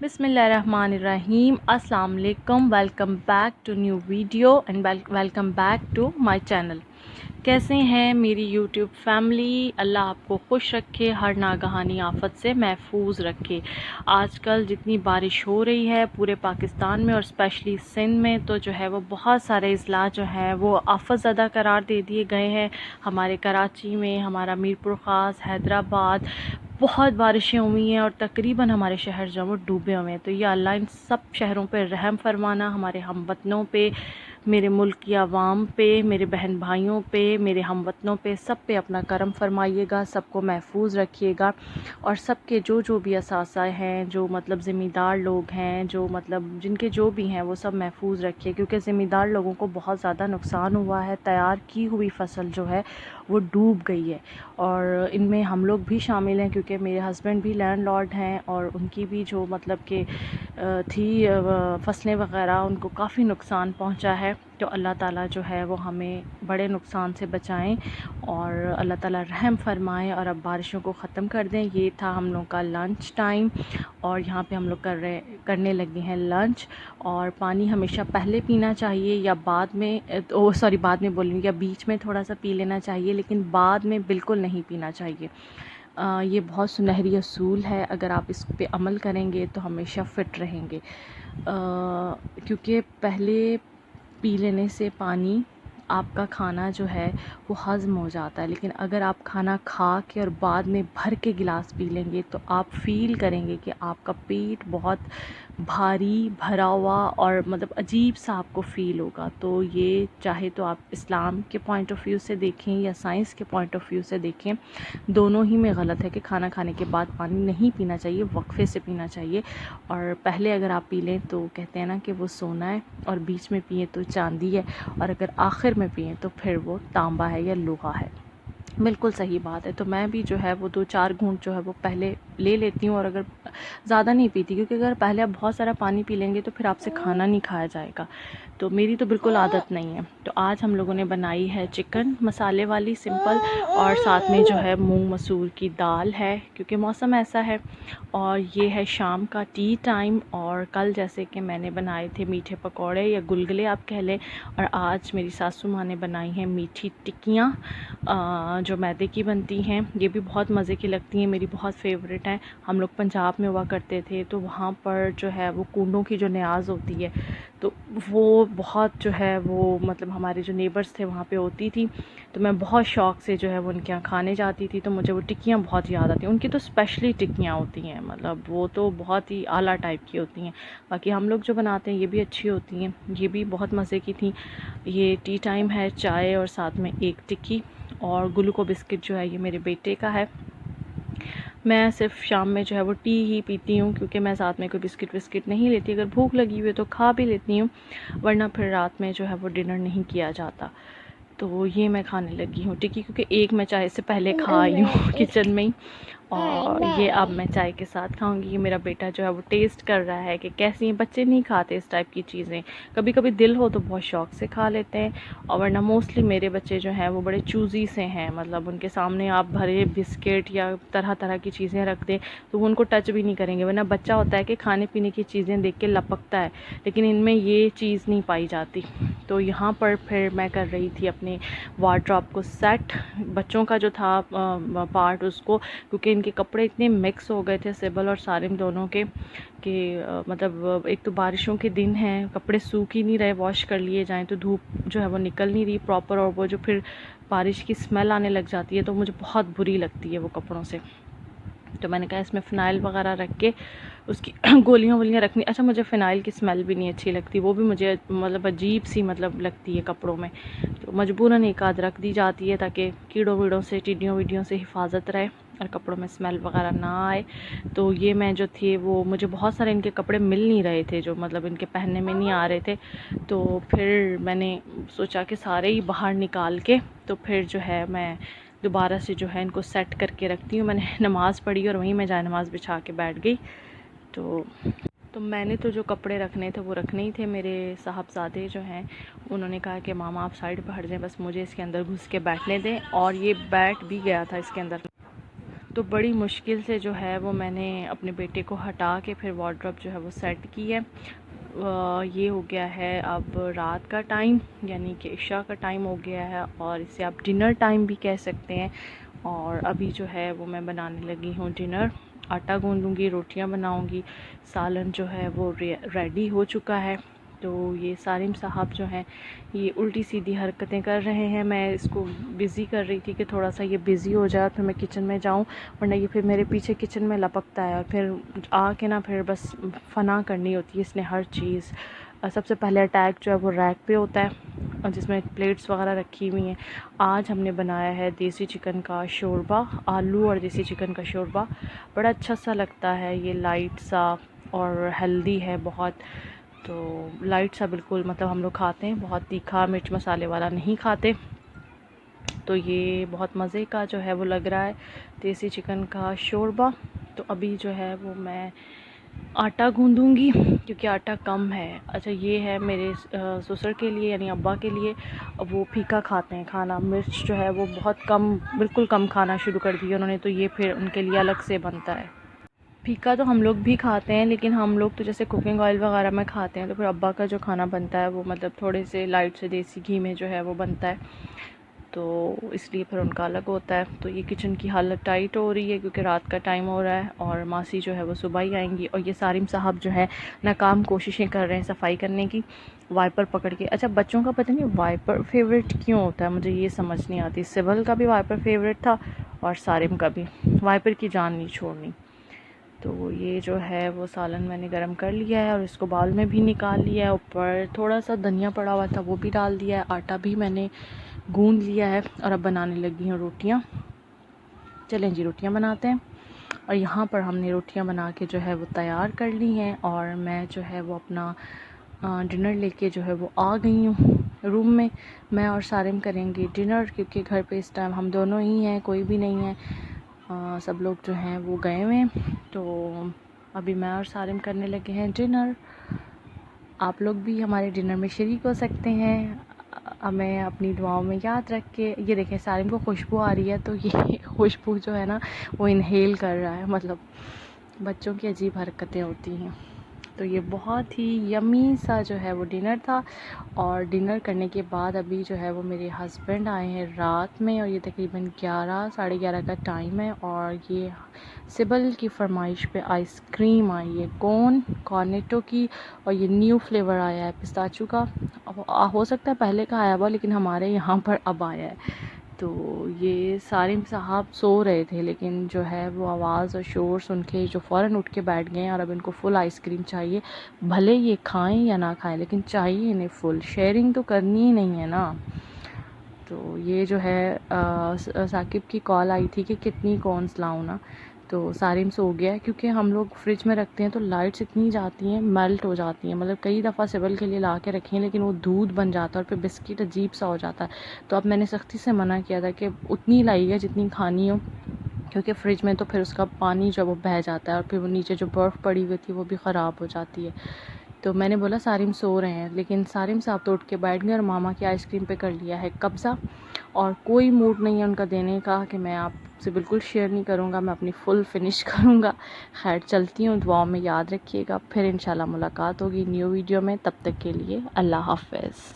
बिस्मिल्लाहिर्रहमानिर्रहीम। अस्सलाम वालेकुम। Welcome back to new video and welcome back to my channel. कैसे हैं मेरी यूट्यूब फैमिली? अल्लाह आपको खुश रखे, हर नागहानी आफत से महफूज रखे। आजकल जितनी बारिश हो रही है पूरे पाकिस्तान में और स्पेशली सिंध में, तो जो है वो बहुत सारे अजला जो हैं वो आफत ज़दा करार दे दिए गए हैं। हमारे कराची में, हमारा मीरपुर ख़ास, हैदराबाद, बहुत बारिशें हुई हैं और तकरीबन हमारे शहर जो हैं वो डूबे हुए हैं। तो ये अल्लाह इन सब शहरों पे रहम फरमाना, हमारे हमवतनों पे, मेरे मुल्क की आवाम पे, मेरे बहन भाइयों पे, मेरे हमवतनों पे, सब पे अपना करम फरमाइएगा, सबको महफूज रखिएगा। और सबके जो जो भी असासा हैं, जो मतलब ज़िम्मेदार लोग हैं, जो मतलब जिनके जो भी हैं, वो सब महफूज रखिए, क्योंकि ज़िम्मेदार लोगों को बहुत ज़्यादा नुकसान हुआ है। तैयार की हुई फसल जो है वो डूब गई है और इनमें हम लोग भी शामिल हैं, क्योंकि मेरे हस्बैंड भी लैंडलॉर्ड हैं और उनकी भी जो मतलब कि थी फसलें वग़ैरह, उनको काफ़ी नुकसान पहुंचा है। तो अल्लाह ताला जो है वो हमें बड़े नुकसान से बचाएं और अल्लाह ताला रहम फरमाएं और अब बारिशों को ख़त्म कर दें। ये था हम लोग का लंच टाइम और यहाँ पे हम लोग करने लगे हैं लंच। और पानी हमेशा पहले पीना चाहिए या बाद में, बाद में बोलूँगी, या बीच में थोड़ा सा पी लेना चाहिए, लेकिन बाद में बिल्कुल नहीं पीना चाहिए। ये बहुत सुनहरी असूल है, अगर आप इस पे अमल करेंगे तो हमेशा फ़िट रहेंगे। क्योंकि पहले पी लेने से पानी आपका खाना जो है वो हज़म हो जाता है, लेकिन अगर आप खाना खा के और बाद में भर के गिलास पी लेंगे तो आप फ़ील करेंगे कि आपका पेट बहुत भारी भरा हुआ और मतलब अजीब सा आपको फ़ील होगा। तो ये चाहे तो आप इस्लाम के पॉइंट ऑफ व्यू से देखें या साइंस के पॉइंट ऑफ व्यू से देखें, दोनों ही में गलत है कि खाना खाने के बाद पानी नहीं पीना चाहिए, वक्फे से पीना चाहिए। और पहले अगर आप पी लें तो कहते हैं ना कि वो सोना है, और बीच में पिए तो चांदी है, और अगर आखिर में पिए तो फिर वो तांबा है या लोहा है। बिल्कुल सही बात है। तो मैं भी जो है वो 2-4 घूंट जो है वो पहले ले लेती हूँ, और अगर ज़्यादा नहीं पीती, क्योंकि अगर पहले आप बहुत सारा पानी पी लेंगे तो फिर आपसे खाना नहीं खाया जाएगा। तो मेरी तो बिल्कुल आदत नहीं है। तो आज हम लोगों ने बनाई है चिकन मसाले वाली सिंपल, और साथ में जो है मूंग मसूर की दाल है, क्योंकि मौसम ऐसा है। और ये है शाम का टी टाइम। और कल जैसे कि मैंने बनाए थे मीठे पकौड़े या गुलगुले आप कह लें, और आज मेरी सासू माँ ने बनाई हैं मीठी टिक्कियाँ जो मैदे की बनती हैं। ये भी बहुत मज़े की लगती हैं, मेरी बहुत फ़ेवरेट हैं। हम लोग पंजाब में हुआ करते थे, तो वहाँ पर जो है वो कूंडों की जो न्याज़ होती है, तो वो बहुत जो है वो मतलब हमारे जो नेबर्स थे वहाँ पे होती थी। तो मैं बहुत शौक़ से जो है वो उनके यहाँ खाने जाती थी, तो मुझे वो टिक्कियाँ बहुत याद आती हैं। उनकी तो स्पेशली टिक्कियाँ होती हैं, मतलब वो तो बहुत ही आला टाइप की होती हैं। बाकी हम लोग जो बनाते हैं ये भी अच्छी होती हैं, ये भी बहुत मज़े की थी। ये टी टाइम है, चाय और साथ में एक टिक्की और ग्लूको बिस्किट जो है ये मेरे बेटे का है। मैं सिर्फ शाम में जो है वो टी ही पीती हूँ, क्योंकि मैं साथ में कोई बिस्किट विस्किट नहीं लेती। अगर भूख लगी हुई है तो खा भी लेती हूँ, वरना फिर रात में जो है वो डिनर नहीं किया जाता। तो ये मैं खाने लगी हूँ टिक्की, क्योंकि एक मैं चाय से पहले खा आई हूँ किचन में ही, और ये अब मैं चाय के साथ खाऊंगी। ये मेरा बेटा जो है वो टेस्ट कर रहा है कि कैसी हैं। बच्चे नहीं खाते इस टाइप की चीज़ें, कभी कभी दिल हो तो बहुत शौक़ से खा लेते हैं, और वरना मोस्टली मेरे बच्चे जो हैं वो बड़े चूज़ी से हैं। मतलब उनके सामने आप भरे बिस्किट या तरह तरह की चीज़ें रख दें तो वो उनको टच भी नहीं करेंगे। वरना बच्चा होता है कि खाने पीने की चीज़ें देख के लपकता है, लेकिन इनमें ये चीज़ नहीं पाई जाती। तो यहाँ पर फिर मैं कर रही थी अपने वार्डरोब को सेट, बच्चों का जो था पार्ट उसको, क्योंकि इनके कपड़े इतने मिक्स हो गए थे, सिबल और सारिम दोनों के, कि मतलब एक तो बारिशों के दिन हैं, कपड़े सूख ही नहीं रहे, वॉश कर लिए जाएं तो धूप जो है वो निकल नहीं रही प्रॉपर, और वो जो फिर बारिश की स्मेल आने लग जाती है तो मुझे बहुत बुरी लगती है वो कपड़ों से। तो मैंने कहा इसमें फ़िनाइल वगैरह रख के उसकी गोलियाँ वोलियाँ रखनी। अच्छा, मुझे फ़िनाइल की स्मेल भी नहीं अच्छी लगती, वो भी मुझे मतलब अजीब सी मतलब लगती है कपड़ों में। तो मजबूरन एक आध रख दी जाती है ताकि कीड़ों वीड़ों से, टिड्डियों विड्डियों से हिफाजत रहे और कपड़ों में स्मेल वगैरह ना आए। तो ये मैं जो थे वो, मुझे बहुत सारे इनके कपड़े मिल नहीं रहे थे जो मतलब इनके पहनने में नहीं आ रहे थे। तो फिर मैंने सोचा कि सारे ही बाहर निकाल के तो फिर जो है मैं दोबारा से जो है इनको सेट करके रखती हूँ। मैंने नमाज़ पढ़ी और वहीं मैं जाए नमाज़ बिछा के बैठ गई। तो मैंने तो जो कपड़े रखने थे वो रखने ही थे। मेरे साहबजादे जो हैं उन्होंने कहा कि मामा आप साइड पर हट जाएं, बस मुझे इसके अंदर घुस के बैठने दें, और ये बैठ भी गया था इसके अंदर। तो बड़ी मुश्किल से जो है वो मैंने अपने बेटे को हटा के फिर वार्डरोब जो है वो सेट की है। ये हो गया है अब रात का टाइम, यानी कि इशा का टाइम हो गया है, और इसे आप डिनर टाइम भी कह सकते हैं। और अभी जो है वो मैं बनाने लगी हूँ डिनर। आटा गूँधूँगी, रोटियां बनाऊँगी, सालन जो है वो रेडी हो चुका है। तो ये सारिम साहब जो हैं ये उल्टी सीधी हरकतें कर रहे हैं। मैं इसको बिज़ी कर रही थी कि थोड़ा सा ये बिज़ी हो जाए फिर मैं किचन में जाऊं, वरना ये फिर मेरे पीछे किचन में लपकता है और फिर आके ना फिर बस फना करनी होती है इसने हर चीज़। सबसे पहले अटैक जो है वो रैक पे होता है और जिसमें प्लेट्स वगैरह रखी हुई हैं। आज हमने बनाया है देसी चिकन का शोरबा, आलू और देसी चिकन का शोरबा। बड़ा अच्छा सा लगता है, ये लाइट सा और हेल्दी है बहुत। तो लाइट सा बिल्कुल, मतलब हम लोग खाते हैं, बहुत तीखा मिर्च मसाले वाला नहीं खाते। तो ये बहुत मज़े का जो है वो लग रहा है देसी चिकन का शोरबा। तो अभी जो है वो मैं आटा गूँधूँगी क्योंकि आटा कम है। अच्छा, ये है मेरे ससुर के लिए यानी अब्बा के लिए, वो फीका खाते हैं खाना, मिर्च जो है वो बहुत कम, बिल्कुल कम खाना शुरू कर दिया उन्होंने, तो ये फिर उनके लिए अलग से बनता है। फीका तो हम लोग भी खाते हैं, लेकिन हम लोग तो जैसे कुकिंग ऑयल वगैरह में खाते हैं, तो फिर अब्बा का जो खाना बनता है वो मतलब थोड़े से लाइट से देसी घी में जो है वो बनता है, तो इसलिए फिर उनका अलग होता है। तो ये किचन की हालत टाइट हो रही है क्योंकि रात का टाइम हो रहा है और मासी जो है वो सुबह ही आएंगी। और ये सारिम साहब जो है नाकाम कोशिशें कर रहे हैं सफाई करने की, वाइपर पकड़ के। अच्छा, बच्चों का पता नहीं वाइपर फेवरेट क्यों होता है, मुझे ये समझ नहीं आती। सिबल का भी वाइपर फेवरेट था और सारिम का भी, वाइपर की जान नहीं छोड़नी। तो ये जो है वो सालन मैंने गरम कर लिया है और इसको बाउल में भी निकाल लिया है। ऊपर थोड़ा सा धनिया पड़ा हुआ था वो भी डाल दिया है, आटा भी मैंने गूंद लिया है और अब बनाने लगी हूँ रोटियाँ। चलें जी, रोटियाँ बनाते हैं। और यहाँ पर हमने रोटियाँ बना के जो है वो तैयार कर ली हैं और मैं जो है वो अपना डिनर लेके जो है वो आ गई हूँ रूम में। मैं और सारिम करेंगे डिनर क्योंकि घर पे इस टाइम हम दोनों ही हैं, कोई भी नहीं है। सब लोग जो हैं वो गए हुए हैं, तो अभी मैं और सारिम करने लगे हैं डिनर। आप लोग भी हमारे डिनर में शरीक हो सकते हैं, हमें अपनी दुआओं में याद रख के। ये देखें, सारिम को खुशबू आ रही है, तो ये खुशबू जो है ना वो इनहेल कर रहा है, मतलब बच्चों की अजीब हरकतें होती हैं। तो ये बहुत ही यमी सा जो है वो डिनर था। और डिनर करने के बाद अभी जो है वो मेरे हस्बैंड आए हैं रात में, और ये तकरीबन 11 साढ़े 11 का टाइम है। और ये सिबल की फरमाइश पे आइसक्रीम आई है, कॉर्नेटो की, और ये न्यू फ्लेवर आया है पिस्ताचू का। हो सकता है पहले का आया हुआ, लेकिन हमारे यहाँ पर अब आया है। तो ये सारिम साहब सो रहे थे, लेकिन जो है वो आवाज़ और शोर सुन के जो फ़ौरन उठ के बैठ गए और अब इनको फुल आइसक्रीम चाहिए। भले ये खाएं या ना खाएं, लेकिन चाहिए इन्हें फुल, शेयरिंग तो करनी ही नहीं है ना। तो ये जो है साकिब की कॉल आई थी कि कितनी कॉर्न्स लाऊं ना, तो सारिम सो गया है क्योंकि हम लोग फ्रिज में रखते हैं तो लाइट्स इतनी जाती हैं, मेल्ट हो जाती हैं। मतलब कई दफ़ा सिबल के लिए ला के रखी हैं, लेकिन वो दूध बन जाता है और फिर बिस्किट अजीब सा हो जाता है। तो अब मैंने सख्ती से मना किया था कि उतनी लाइए जितनी खानी हो, क्योंकि फ्रिज में तो फिर उसका पानी जो वो बह जाता है और फिर वो नीचे जो बर्फ़ पड़ी हुई थी वो भी ख़राब हो जाती है। तो मैंने बोला सारिम सो रहे हैं, लेकिन सारिम साहब तो उठ के बैठ गए और मामा की आइसक्रीम पे कर लिया है कब्ज़ा। और कोई मूड नहीं है उनका देने का कि मैं आपसे बिल्कुल शेयर नहीं करूँगा, मैं अपनी फुल फिनिश करूँगा। खैर चलती हूँ, दुआओं में याद रखिएगा, फिर इंशाल्लाह मुलाकात होगी न्यू वीडियो में। तब तक के लिए अल्लाह हाफ़िज़।